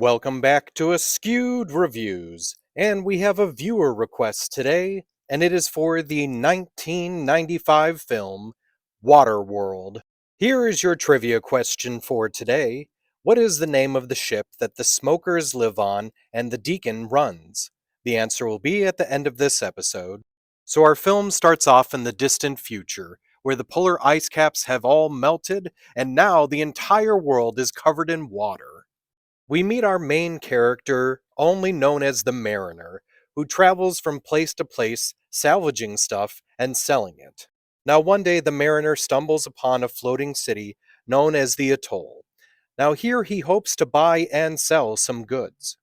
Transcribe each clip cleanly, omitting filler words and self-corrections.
Welcome back to Askewed Reviews, and we have a viewer request today, and it is for the 1995 film Waterworld. Here is your trivia question for today. What is the name of the ship that the smokers live on and the deacon runs? The answer will be at the end of this episode. So our film starts off in the distant future, where the polar ice caps have all melted, and now the entire world is covered in water. We meet our main character, only known as the Mariner, who travels from place to place, salvaging stuff and selling it. Now, one day, the Mariner stumbles upon a floating city known as the Atoll. Now, here he hopes to buy and sell some goods.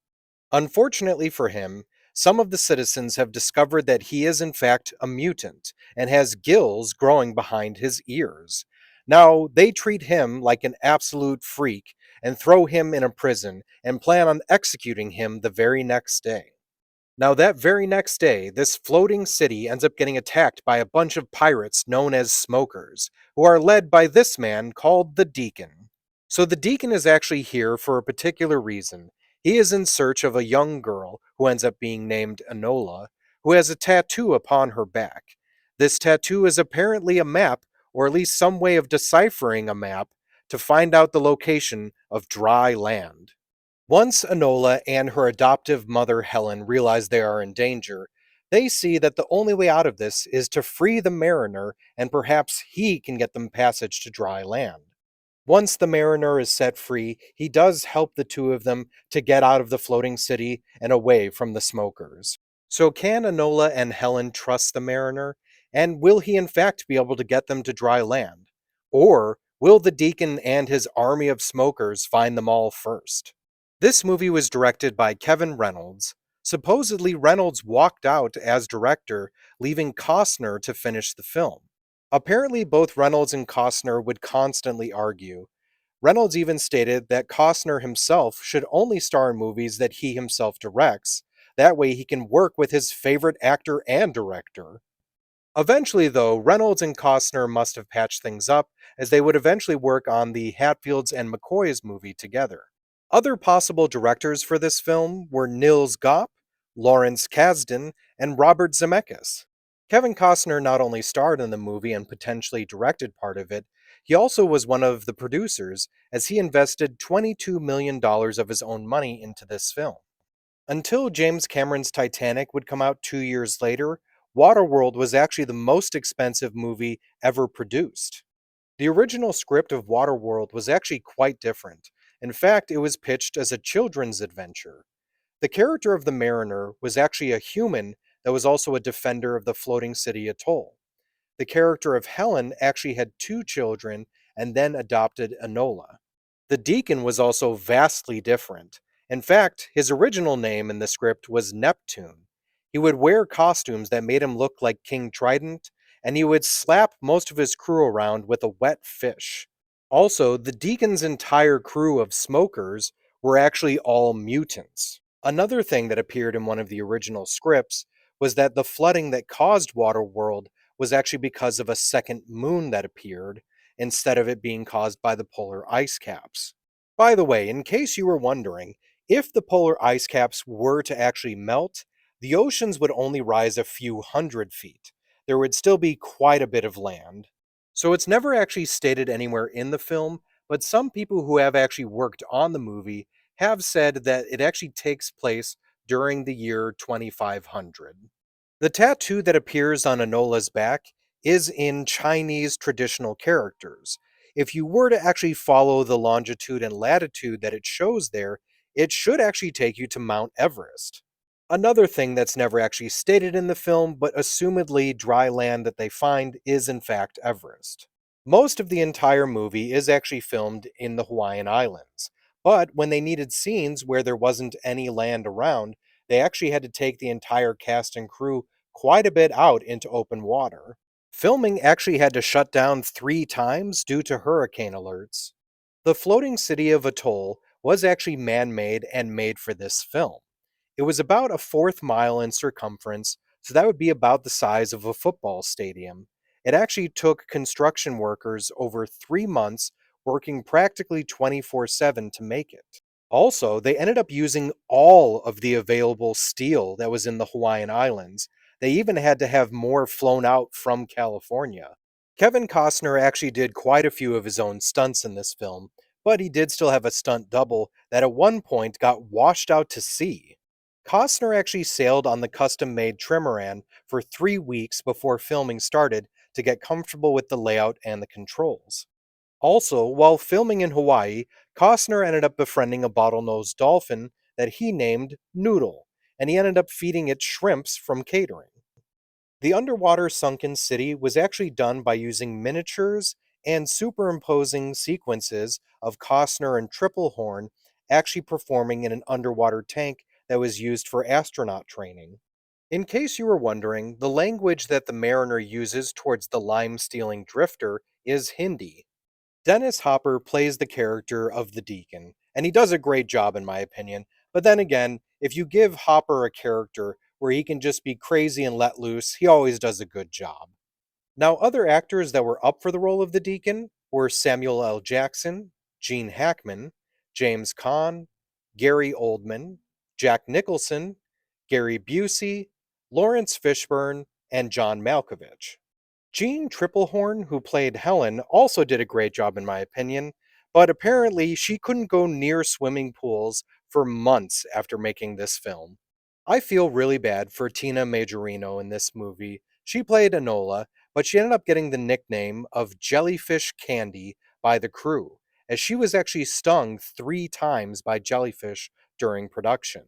Unfortunately for him, some of the citizens have discovered that he is in fact a mutant and has gills growing behind his ears. Now, they treat him like an absolute freak and throw him in a prison and plan on executing him the very next day. Now, that very next day, this floating city ends up getting attacked by a bunch of pirates known as smokers, who are led by this man called the Deacon. So, the Deacon is actually here for a particular reason. He is in search of a young girl, who ends up being named Enola, who has a tattoo upon her back. This tattoo is apparently a map, or at least some way of deciphering a map, to find out the location of dry land. Once Enola and her adoptive mother Helen realize they are in danger, they see that the only way out of this is to free the Mariner, and perhaps he can get them passage to dry land. Once the Mariner is set free, he does help the two of them to get out of the floating city and away from the smokers. So can Enola and Helen trust the Mariner? And will he in fact be able to get them to dry land? Or will the Deacon and his army of smokers find them all first? This movie was directed by Kevin Reynolds. Supposedly, Reynolds walked out as director, leaving Costner to finish the film. Apparently, both Reynolds and Costner would constantly argue. Reynolds even stated that Costner himself should only star in movies that he himself directs. That way, he can work with his favorite actor and director. Eventually, though, Reynolds and Costner must have patched things up, as they would eventually work on the Hatfields and McCoys movie together. Other possible directors for this film were Nils Gopp, Lawrence Kasdan, and Robert Zemeckis. Kevin Costner not only starred in the movie and potentially directed part of it, he also was one of the producers, as he invested $22 million of his own money into this film. Until James Cameron's Titanic would come out 2 years later, Waterworld was actually the most expensive movie ever produced. The original script of Waterworld was actually quite different. In fact, it was pitched as a children's adventure. The character of the Mariner was actually a human that was also a defender of the floating city atoll. The character of Helen actually had two children and then adopted Enola. The Deacon was also vastly different. In fact, his original name in the script was Neptune. He would wear costumes that made him look like King Trident, and he would slap most of his crew around with a wet fish. Also, the Deacon's entire crew of smokers were actually all mutants. Another thing that appeared in one of the original scripts was that the flooding that caused Waterworld was actually because of a second moon that appeared, instead of it being caused by the polar ice caps. By the way, in case you were wondering, if the polar ice caps were to actually melt, the oceans would only rise a few hundred feet. There would still be quite a bit of land. So it's never actually stated anywhere in the film, but some people who have actually worked on the movie have said that it actually takes place during the year 2500. The tattoo that appears on Enola's back is in Chinese traditional characters. If you were to actually follow the longitude and latitude that it shows there, it should actually take you to Mount Everest. Another thing that's never actually stated in the film, but assumedly dry land that they find, is in fact Everest. Most of the entire movie is actually filmed in the Hawaiian Islands, but when they needed scenes where there wasn't any land around, they actually had to take the entire cast and crew quite a bit out into open water. Filming actually had to shut down 3 times due to hurricane alerts. The floating city of Atoll was actually man-made and made for this film. It was about a fourth mile in circumference, so that would be about the size of a football stadium. It actually took construction workers over 3 months working practically 24/7 to make it. Also, they ended up using all of the available steel that was in the Hawaiian Islands. They even had to have more flown out from California. Kevin Costner actually did quite a few of his own stunts in this film, but he did still have a stunt double that at one point got washed out to sea. Costner actually sailed on the custom made trimaran for 3 weeks before filming started to get comfortable with the layout and the controls. Also, while filming in Hawaii, Costner ended up befriending a bottlenose dolphin that he named Noodle, and he ended up feeding it shrimps from catering. The underwater sunken city was actually done by using miniatures and superimposing sequences of Costner and Triplehorn actually performing in an underwater tank that was used for astronaut training. In case you were wondering, the language that the mariner uses towards the lime stealing drifter is Hindi. Dennis Hopper plays the character of the Deacon, and he does a great job in my opinion. But then again, if you give Hopper a character where he can just be crazy and let loose, he always does a good job. Now, other actors that were up for the role of the Deacon were Samuel L. Jackson, Gene Hackman, James Caan, Gary Oldman, Jack Nicholson, Gary Busey, Lawrence Fishburne, and John Malkovich. Jean Triplehorn, who played Helen, also did a great job in my opinion, but apparently she couldn't go near swimming pools for months after making this film. I feel really bad for Tina Majorino in this movie. She played Enola, but she ended up getting the nickname of Jellyfish Candy by the crew, as she was actually stung 3 times by jellyfish during production.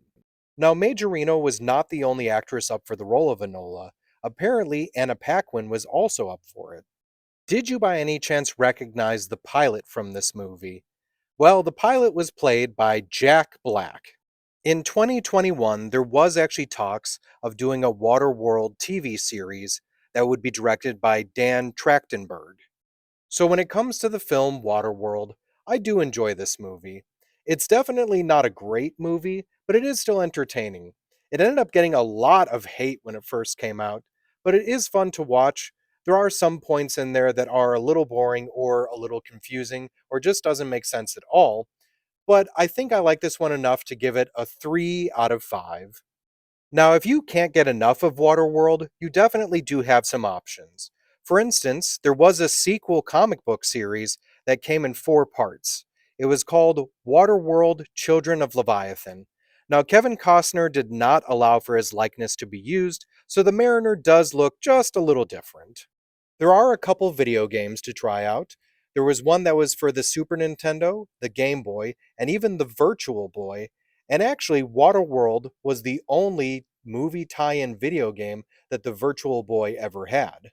Now, Majorino was not the only actress up for the role of Enola. Apparently, Anna Paquin was also up for it. Did you by any chance recognize the pilot from this movie? Well, the pilot was played by Jack Black. In 2021, there was actually talks of doing a Waterworld TV series that would be directed by Dan Trachtenberg. So when it comes to the film Waterworld, I do enjoy this movie. It's definitely not a great movie, but it is still entertaining. It ended up getting a lot of hate when it first came out, but it is fun to watch. There are some points in there that are a little boring or a little confusing or just doesn't make sense at all, but I think I like this one enough to give it a 3 out of 5. Now, if you can't get enough of Waterworld, you definitely do have some options. For instance, there was a sequel comic book series that came in 4 parts. It was called Waterworld Children of Leviathan. Now, Kevin Costner did not allow for his likeness to be used, so the Mariner does look just a little different. There are a couple video games to try out. There was one that was for the Super Nintendo, the Game Boy, and even the Virtual Boy. And actually, Waterworld was the only movie tie in video game that the Virtual Boy ever had.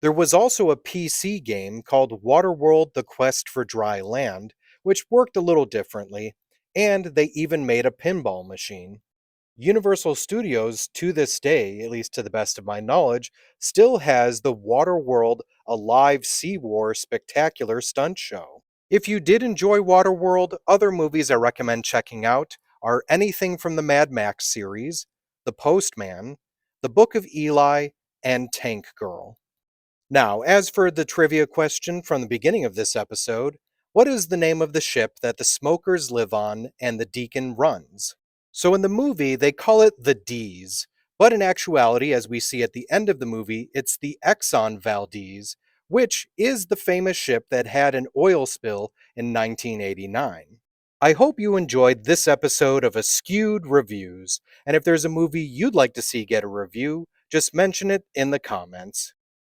There was also a PC game called Waterworld The Quest for Dry Land, which worked a little differently, and they even made a pinball machine. Universal Studios, to this day, at least to the best of my knowledge, still has the Waterworld A Live Sea War spectacular stunt show. If you did enjoy Waterworld, other movies I recommend checking out are anything from the Mad Max series, The Postman, The Book of Eli, and Tank Girl. Now, as for the trivia question from the beginning of this episode, what is the name of the ship that the smokers live on and the Deacon runs? So in the movie, they call it the D's, but in actuality, as we see at the end of the movie, it's the Exxon Valdez, which is the famous ship that had an oil spill in 1989. I hope you enjoyed this episode of Askewed Reviews, and if there's a movie you'd like to see get a review, just mention it in the comments.